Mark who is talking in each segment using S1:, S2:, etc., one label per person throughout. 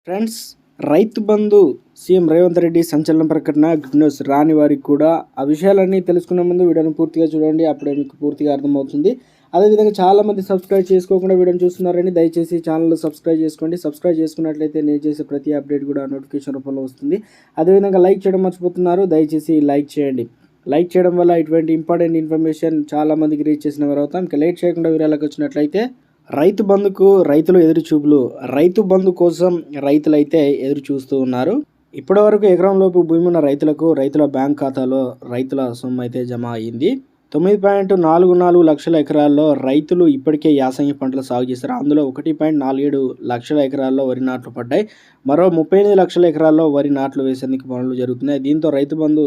S1: Friends, Rythu Bandhu CM Revanth Reddy సంచలన ప్రకటన. Good news. రాని వారికి కూడా ఆ విషయాలన్నీ తెలుసుకునే ముందు వీడియోని పూర్తిగా చూడండి, అప్పుడే మీకు పూర్తిగా అర్థమవుతుంది. అదేవిధంగా చాలామంది సబ్స్క్రైబ్ చేసుకోకుండా వీడియోని చూస్తున్నారని దయచేసి ఛానల్ సబ్స్క్రైబ్ చేసుకోండి. సబ్స్క్రైబ్ చేసుకున్నట్లయితే నేను చేసే ప్రతి అప్డేట్ కూడా నోటిఫికేషన్ రూపంలో వస్తుంది. అదేవిధంగా లైక్ చేయడం మర్చిపోతున్నారు, దయచేసి లైక్ చేయండి. లైక్ చేయడం వల్ల ఇటువంటి ఇంపార్టెంట్ ఇన్ఫర్మేషన్ చాలామందికి రీచ్ చేసిన వారు అవుతాం. ఇంకా లేట్ చేయకుండా వీడియోలోకి వచ్చినట్లయితే, రైతు బంధుకు రైతులు ఎదురు చూపులు. రైతు బంధు కోసం రైతులైతే ఎదురు చూస్తూ ఉన్నారు. ఇప్పటి వరకు ఎకరంలోపు భూమి ఉన్న రైతులకు రైతుల బ్యాంక్ ఖాతాలో రైతుల సొమ్ము అయితే జమ అయింది. 9.44 లక్షల ఎకరాల్లో రైతులు ఇప్పటికే యాసంగి పంటలు సాగు చేశారు. అందులో 1.47 లక్షల ఎకరాల్లో వరి నాట్లు పడ్డాయి. మరో 38 లక్షల ఎకరాల్లో వరి నాట్లు వేసేందుకు పనులు జరుగుతున్నాయి. దీంతో రైతు బంధు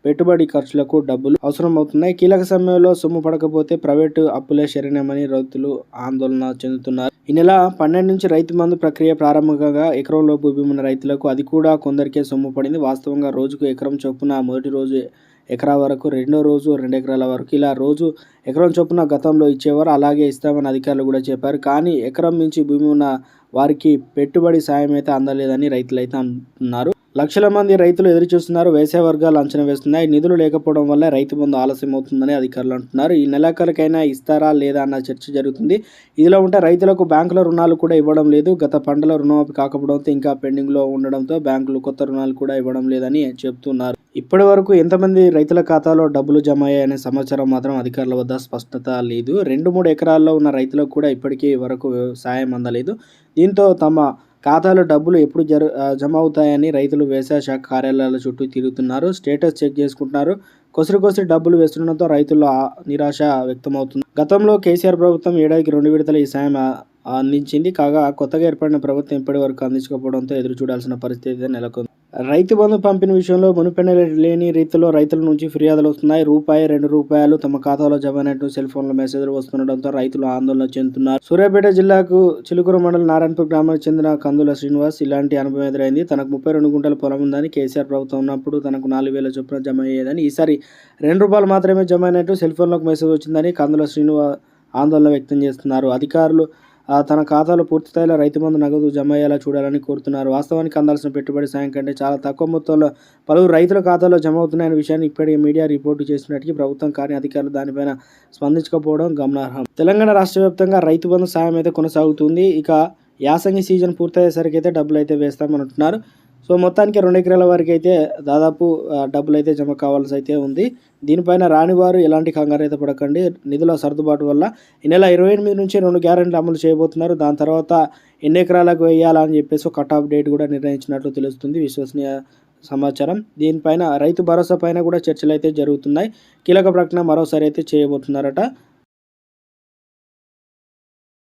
S1: పెట్టుబడి ఖర్చులకు డబ్బులు అవసరం అవుతున్నాయి. కీలక సమయంలో సొమ్ము పడకపోతే ప్రైవేటు అప్పులే శరణ్యమని రైతులు ఆందోళన చెందుతున్నారు. ఈ నెల 12 నుంచి రైతు బంధు ప్రక్రియ ప్రారంభంగా ఎకరంలో భూమి ఉన్న రైతులకు అది కూడా కొందరికే సొమ్ము పడింది. వాస్తవంగా రోజుకు ఎకరం చొప్పున మొదటి రోజు ఎకరా వరకు, రెండో రోజు 2 ఎకరాల వరకు ఇలా రోజు ఎకరం చొప్పున గతంలో ఇచ్చేవారు. అలాగే ఇస్తామని అధికారులు కూడా చెప్పారు. కానీ ఎకరం నుంచి భూమి ఉన్న వారికి పెట్టుబడి సాయం అయితే అందలేదని రైతులైతే అంటున్నారు. లక్షల మంది రైతులు ఎదురు చూస్తున్నారు. వ్యవసాయ వర్గాలు అంచనా వేస్తున్నాయి. నిధులు లేకపోవడం వల్ల రైతు బంధు ఆలస్యం అవుతుందని అధికారులు అంటున్నారు. ఈ నెలాఖరుకైనా ఇస్తారా లేదా అన్న చర్చ జరుగుతుంది. ఇదిలో ఉంటే రైతులకు బ్యాంకుల రుణాలు కూడా ఇవ్వడం లేదు. గత పంటల రుణమాఫీ కాకపోవడంతో ఇంకా పెండింగ్లో ఉండడంతో బ్యాంకులు కొత్త రుణాలు కూడా ఇవ్వడం లేదని చెబుతున్నారు. ఇప్పటి వరకు ఎంతమంది రైతుల ఖాతాలో డబ్బులు జమ అయ్యాయనే సమాచారం మాత్రం అధికారుల వద్ద స్పష్టత లేదు. 2-3 ఎకరాల్లో ఉన్న రైతులకు కూడా ఇప్పటికీ వరకు సాయం అందలేదు. దీంతో తమ ఖాతాలో డబ్బులు ఎప్పుడు జమ అవుతాయని రైతులు వ్యవసాయ శాఖ కార్యాలయాల చుట్టూ తిరుగుతున్నారు. స్టేటస్ చెక్ చేసుకుంటున్నారు. కొసరి డబ్బులు వేస్తుండడంతో రైతుల్లో నిరాశ వ్యక్తమవుతుంది. గతంలో కేసీఆర్ ప్రభుత్వం ఏడాదికి 2 విడతలు ఈ సాయం అందించింది. కాగా కొత్తగా ఏర్పడిన ప్రభుత్వం ఇప్పటి వరకు అందించకపోవడంతో ఎదురు చూడాల్సిన పరిస్థితి నెలకొంది. రైతు బంధు పంపిణీ విషయంలో మునుపెన్నడూ లేని రీతిలో రైతుల నుంచి ఫిర్యాదులు వస్తున్నాయి. ₹2 తమ ఖాతాలో జమ అయినట్టు సెల్ ఫోన్లో మెసేజ్లు వస్తుండడంతో రైతులు ఆందోళన చెందుతున్నారు. సూర్యాపేట జిల్లాకు చిలుకూరు మండలం నారాయణపూర్ గ్రామానికి చెందిన కందుల శ్రీనివాస్ ఇలాంటి అనుభవం ఎదురైంది. తనకు 32 గుంటల పొలం ఉందని, కేసీఆర్ ప్రభుత్వం ఉన్నప్పుడు తనకు 4,000 చొప్పున జమ అయ్యేదని, ఈసారి ₹2 మాత్రమే జమ అయినట్టు సెల్ ఫోన్లోకి మెసేజ్ వచ్చిందని కందుల శ్రీనివాస్ ఆందోళన వ్యక్తం చేస్తున్నారు. అధికారులు తన ఖాతాలో పూర్తిస్థాయిలో రైతు బంధు నగదు జమ అయ్యేలా చూడాలని కోరుతున్నారు. వాస్తవానికి అందాల్సిన పెట్టుబడి సాయం కంటే చాలా తక్కువ మొత్తంలో పలువురు రైతుల ఖాతాలో జమ అవుతున్నాయనే విషయాన్ని ఇప్పటికే మీడియా రిపోర్టు చేసినట్టుగా ప్రభుత్వం, కానీ అధికారులు దానిపైన స్పందించకపోవడం గమనార్హం. తెలంగాణ రాష్ట్ర వ్యాప్తంగా రైతు బంధు సాయం అయితే కొనసాగుతుంది. ఇక యాసంగి సీజన్ పూర్తయ్యేసరికి అయితే డబ్బులు అయితే వేస్తామని అంటున్నారు. సో మొత్తానికి 2 ఎకరాల వరకు అయితే దాదాపు డబ్బులు అయితే జమ కావాల్సి అయితే ఉంది. దీనిపైన రానివారు ఎలాంటి కంగారు అయితే పడకండి. నిధుల సర్దుబాటు వల్ల ఈ నెల 28 నుంచి 2 గ్యారెంటీలు అమలు చేయబోతున్నారు. దాని తర్వాత ఎన్ని ఎకరాలకు వేయాలని చెప్పేసి ఒక కట్ ఆఫ్ డేట్ కూడా నిర్ణయించినట్లు తెలుస్తుంది. విశ్వసనీయ సమాచారం. దీనిపైన రైతు భరోసా పైన కూడా చర్చలు అయితే జరుగుతున్నాయి. కీలక ప్రకటన మరోసారి అయితే చేయబోతున్నారట.